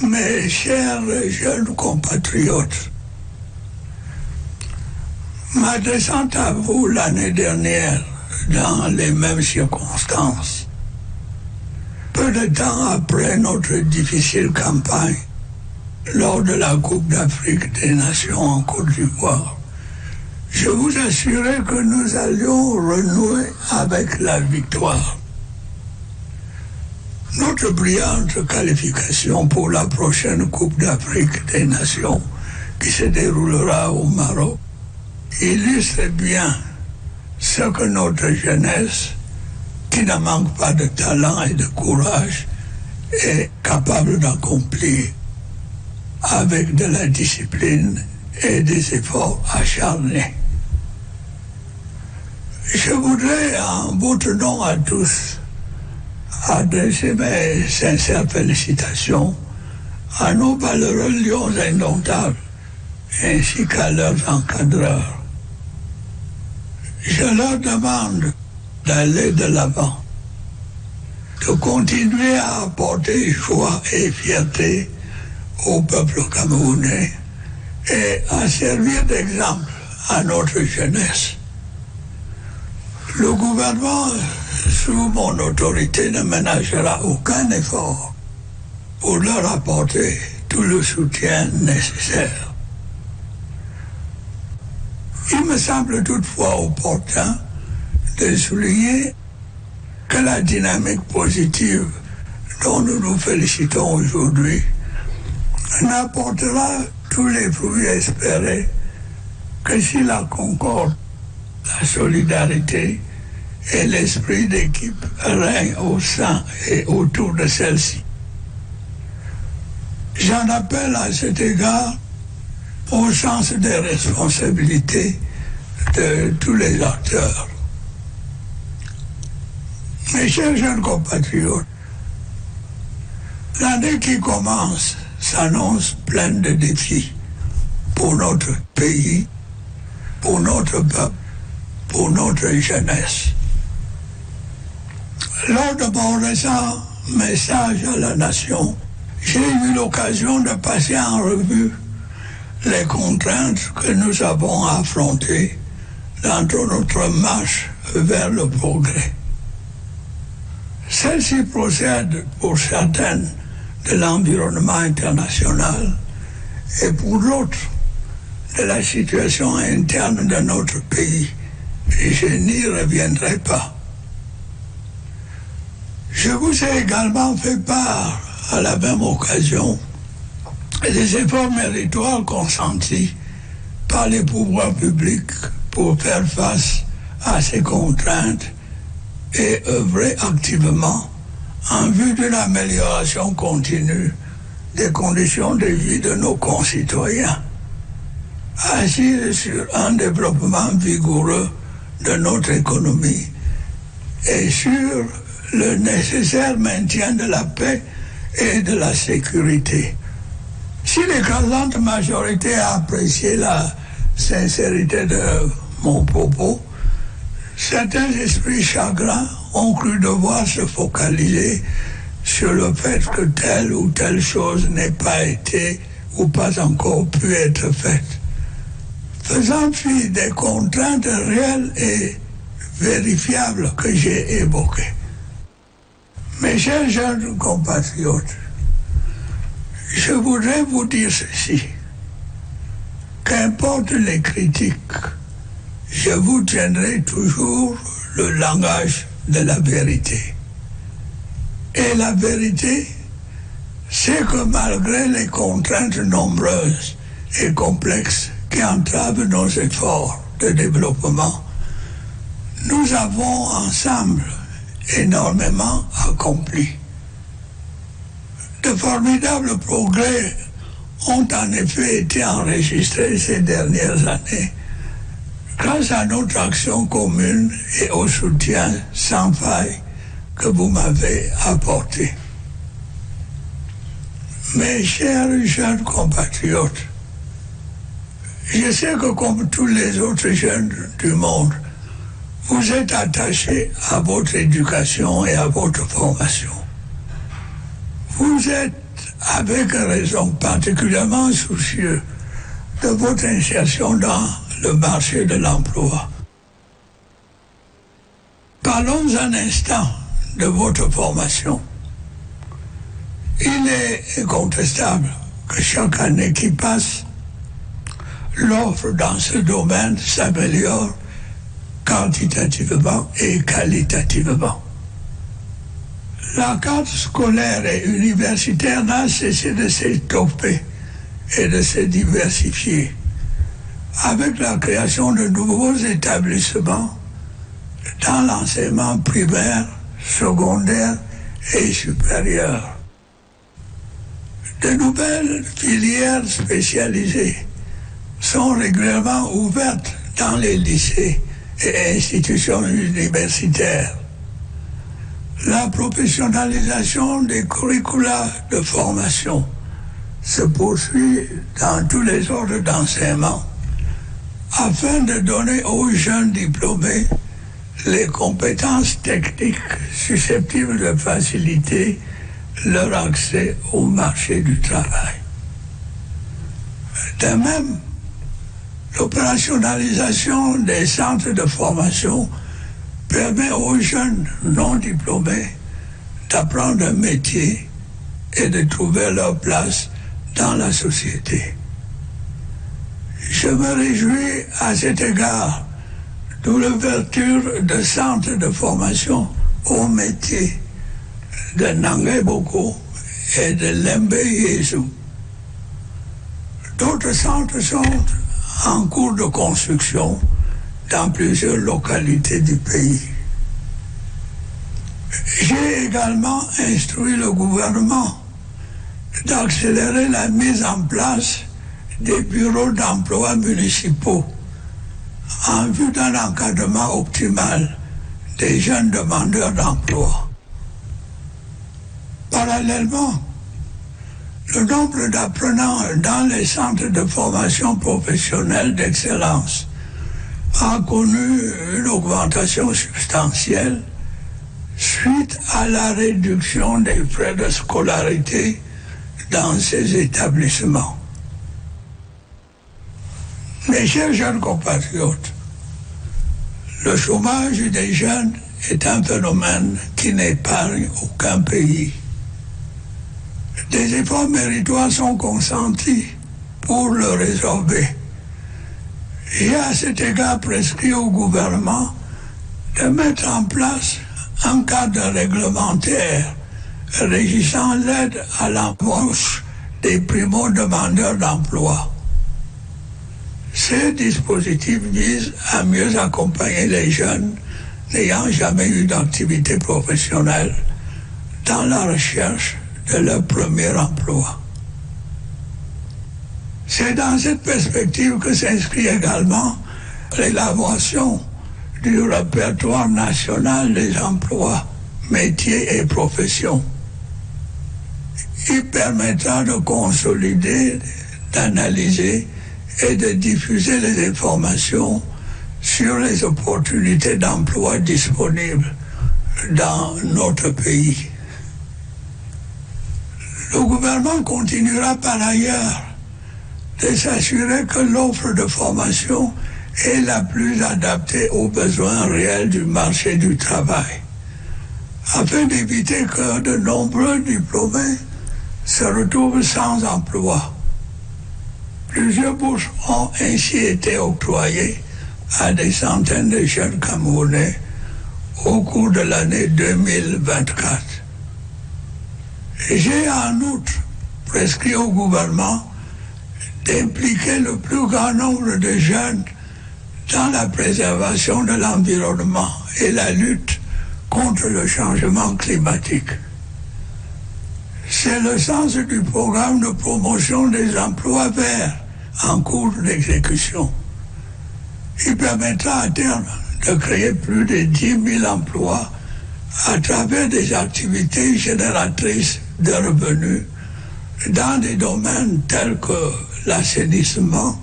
Mes chers jeunes compatriotes, ma descente à vous l'année dernière, dans les mêmes circonstances, peu de temps après notre difficile campagne, lors de la Coupe d'Afrique des Nations en Côte d'Ivoire, je vous assurais que nous allions renouer avec la victoire. Notre brillante qualification pour la prochaine Coupe d'Afrique des Nations qui se déroulera au Maroc illustre bien ce que notre jeunesse, qui ne manque pas de talent et de courage, est capable d'accomplir avec de la discipline et des efforts acharnés. Je voudrais, en votre nom à tous, adresser mes sincères félicitations à nos valeureux lions indomptables ainsi qu'à leurs encadreurs. Je leur demande d'aller de l'avant, de continuer à apporter joie et fierté au peuple camerounais et à servir d'exemple à notre jeunesse. Le gouvernement, sous mon autorité, ne ménagera aucun effort pour leur apporter tout le soutien nécessaire. Il me semble toutefois opportun de souligner que la dynamique positive dont nous nous félicitons aujourd'hui n'apportera tous les fruits espérés que si la concorde, la solidarité et l'esprit d'équipe règnent au sein et autour de celle-ci. J'en appelle à cet égard au sens des responsabilités de tous les acteurs. Mes chers jeunes compatriotes, l'année qui commence s'annonce pleine de défis pour notre pays, pour notre peuple, pour notre jeunesse. Lors de mon récent message à la nation, j'ai eu l'occasion de passer en revue les contraintes que nous avons affrontées dans notre marche vers le progrès. Celles-ci procèdent pour certaines de l'environnement international et pour d'autres de la situation interne de notre pays. Et je n'y reviendrai pas. Je vous ai également fait part à la même occasion des efforts méritoires consentis par les pouvoirs publics pour faire face à ces contraintes et œuvrer activement en vue d'une amélioration continue des conditions de vie de nos concitoyens, assises sur un développement vigoureux de notre économie et sur le nécessaire maintien de la paix et de la sécurité. Si l'écrasante majorité a apprécié la sincérité de mon propos, certains esprits chagrins ont cru devoir se focaliser sur le fait que telle ou telle chose n'ait pas été ou pas encore pu être faite, faisant fi des contraintes réelles et vérifiables que j'ai évoquées. Mes chers jeunes compatriotes, je voudrais vous dire ceci. Qu'importe les critiques, je vous tiendrai toujours le langage de la vérité. Et la vérité, c'est que malgré les contraintes nombreuses et complexes qui entravent nos efforts de développement, nous avons ensemble énormément accompli. De formidables progrès ont en effet été enregistrés ces dernières années grâce à notre action commune et au soutien sans faille que vous m'avez apporté. Mes chers jeunes compatriotes, je sais que comme tous les autres jeunes du monde, vous êtes attachés à votre éducation et à votre formation. Vous êtes avec raison, particulièrement soucieux de votre insertion dans le marché de l'emploi. Parlons un instant de votre formation. Il est incontestable que chaque année qui passe, l'offre dans ce domaine s'améliore quantitativement et qualitativement. La carte scolaire et universitaire n'a cessé de s'étoffer et de se diversifier avec la création de nouveaux établissements dans l'enseignement primaire, secondaire et supérieur. De nouvelles filières spécialisées sont régulièrement ouvertes dans les lycées et institutions universitaires. La professionnalisation des curricula de formation se poursuit dans tous les ordres d'enseignement afin de donner aux jeunes diplômés les compétences techniques susceptibles de faciliter leur accès au marché du travail. De même, l'opérationnalisation des centres de formation permet aux jeunes non diplômés d'apprendre un métier et de trouver leur place dans la société. Je me réjouis à cet égard de l'ouverture de centres de formation au métier de Nangaiboko et de Lembe-Yesu. D'autres centres sont en cours de construction dans plusieurs localités du pays. J'ai également instruit le gouvernement d'accélérer la mise en place des bureaux d'emploi municipaux en vue d'un encadrement optimal des jeunes demandeurs d'emploi. Parallèlement, le nombre d'apprenants dans les centres de formation professionnelle d'excellence a connu une augmentation substantielle suite à la réduction des frais de scolarité dans ces établissements. Mes chers jeunes compatriotes, le chômage des jeunes est un phénomène qui n'épargne aucun pays. Des efforts méritoires sont consentis pour le résorber. J'ai à cet égard prescrit au gouvernement de mettre en place un cadre réglementaire régissant l'aide à l'embauche des primo-demandeurs d'emploi. Ces dispositifs visent à mieux accompagner les jeunes n'ayant jamais eu d'activité professionnelle dans la recherche de leur premier emploi. C'est dans cette perspective que s'inscrit également l'élaboration du répertoire national des emplois, métiers et professions. Il permettra de consolider, d'analyser et de diffuser les informations sur les opportunités d'emploi disponibles dans notre pays. Le gouvernement continuera par ailleurs de s'assurer que l'offre de formation est la plus adaptée aux besoins réels du marché du travail, afin d'éviter que de nombreux diplômés se retrouvent sans emploi. Plusieurs bourses ont ainsi été octroyées à des centaines de jeunes Camerounais au cours de l'année 2024. J'ai en outre prescrit au gouvernement d'impliquer le plus grand nombre de jeunes dans la préservation de l'environnement et la lutte contre le changement climatique. C'est le sens du programme de promotion des emplois verts en cours d'exécution. Il permettra à terme de créer plus de 10 000 emplois à travers des activités génératrices de revenus dans des domaines tels que l'assainissement,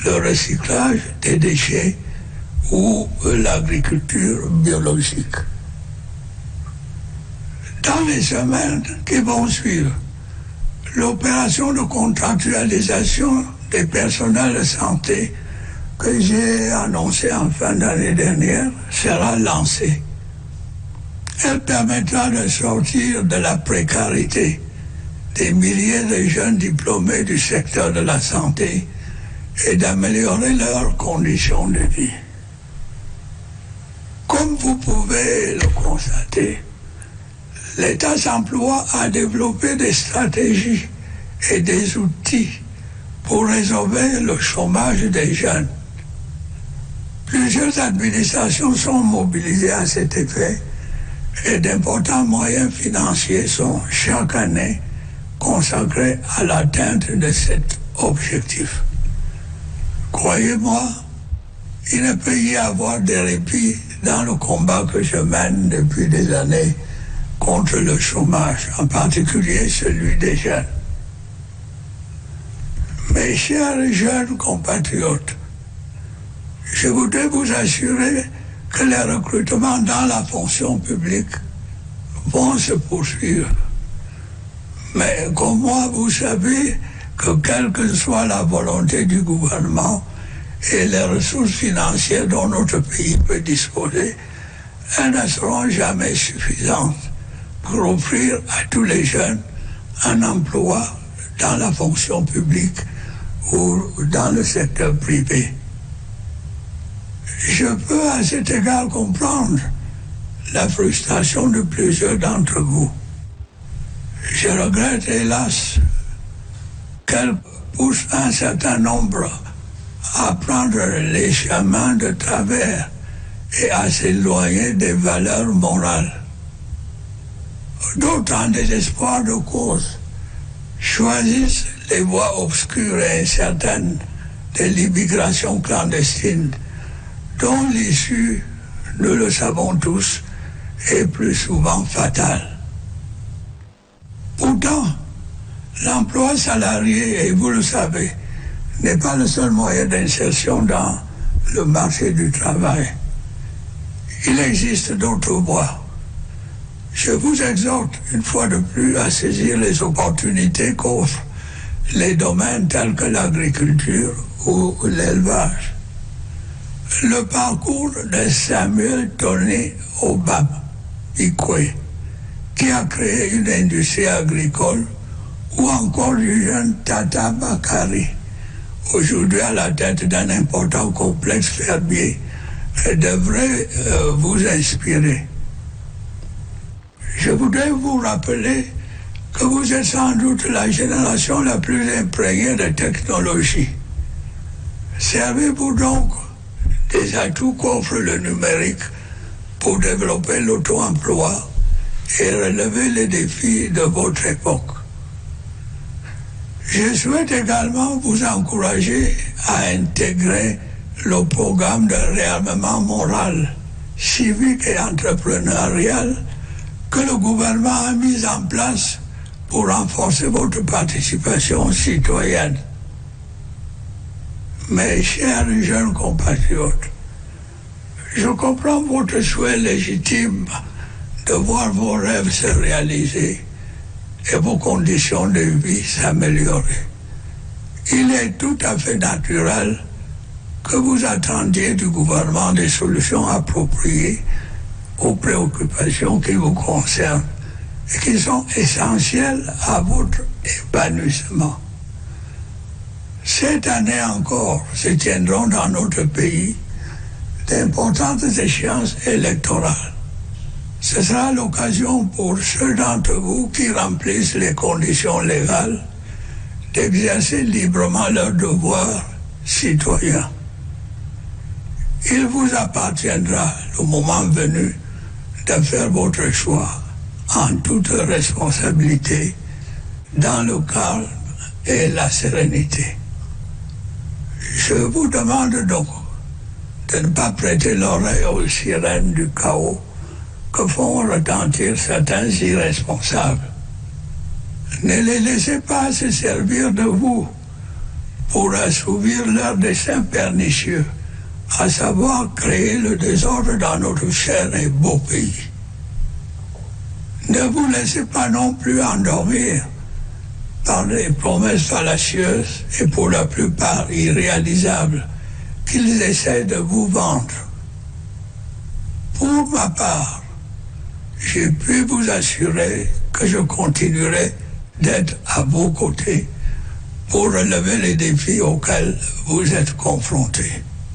le recyclage des déchets ou l'agriculture biologique. Dans les semaines qui vont suivre, l'opération de contractualisation des personnels de santé que j'ai annoncée en fin d'année dernière sera lancée. Elle permettra de sortir de la précarité des milliers de jeunes diplômés du secteur de la santé et d'améliorer leurs conditions de vie. Comme vous pouvez le constater, l'État s'emploie à développer des stratégies et des outils pour résorber le chômage des jeunes. Plusieurs administrations sont mobilisées à cet effet et d'importants moyens financiers sont chaque année consacrés à l'atteinte de cet objectif. Croyez-moi, il ne peut y avoir de répit dans le combat que je mène depuis des années contre le chômage, en particulier celui des jeunes. Mes chers jeunes compatriotes, je voudrais vous assurer que les recrutements dans la fonction publique vont se poursuivre. Mais comme moi, vous savez que quelle que soit la volonté du gouvernement et les ressources financières dont notre pays peut disposer, elles ne seront jamais suffisantes pour offrir à tous les jeunes un emploi dans la fonction publique ou dans le secteur privé. Je peux à cet égard comprendre la frustration de plusieurs d'entre vous. Je regrette hélas qu'elle pousse un certain nombre à prendre les chemins de travers et à s'éloigner des valeurs morales. D'autres, en désespoir de cause, choisissent les voies obscures et incertaines de l'immigration clandestine, dont l'issue, nous le savons tous, est plus souvent fatale. Pourtant, l'emploi salarié, et vous le savez, n'est pas le seul moyen d'insertion dans le marché du travail. Il existe d'autres voies. Je vous exhorte une fois de plus à saisir les opportunités qu'offrent les domaines tels que l'agriculture ou l'élevage. Le parcours de Samuel Tony Obama Ikwe, qui a créé une industrie agricole, ou encore du jeune Tata Bakari, aujourd'hui à la tête d'un important complexe fermier, devrait vous inspirer. Je voudrais vous rappeler que vous êtes sans doute la génération la plus imprégnée de technologie. Servez-vous donc des atouts qu'offre le numérique pour développer l'auto-emploi et relever les défis de votre époque. Je souhaite également vous encourager à intégrer le programme de réarmement moral, civique et entrepreneurial que le gouvernement a mis en place pour renforcer votre participation citoyenne. Mes chers jeunes compatriotes, je comprends votre souhait légitime de voir vos rêves se réaliser et vos conditions de vie s'améliorer. Il est tout à fait naturel que vous attendiez du gouvernement des solutions appropriées aux préoccupations qui vous concernent et qui sont essentielles à votre épanouissement. Cette année encore se tiendront dans notre pays d'importantes échéances électorales. Ce sera l'occasion pour ceux d'entre vous qui remplissent les conditions légales d'exercer librement leurs devoirs citoyens. Il vous appartiendra, le moment venu, de faire votre choix en toute responsabilité, dans le calme et la sérénité. Je vous demande donc de ne pas prêter l'oreille aux sirènes du chaos que font retentir certains irresponsables. Ne les laissez pas se servir de vous pour assouvir leur dessein pernicieux, à savoir créer le désordre dans notre cher et beau pays. Ne vous laissez pas non plus endormir par les promesses fallacieuses et pour la plupart irréalisables qu'ils essaient de vous vendre. Pour ma part, j'ai pu vous assurer que je continuerai d'être à vos côtés pour relever les défis auxquels vous êtes confrontés.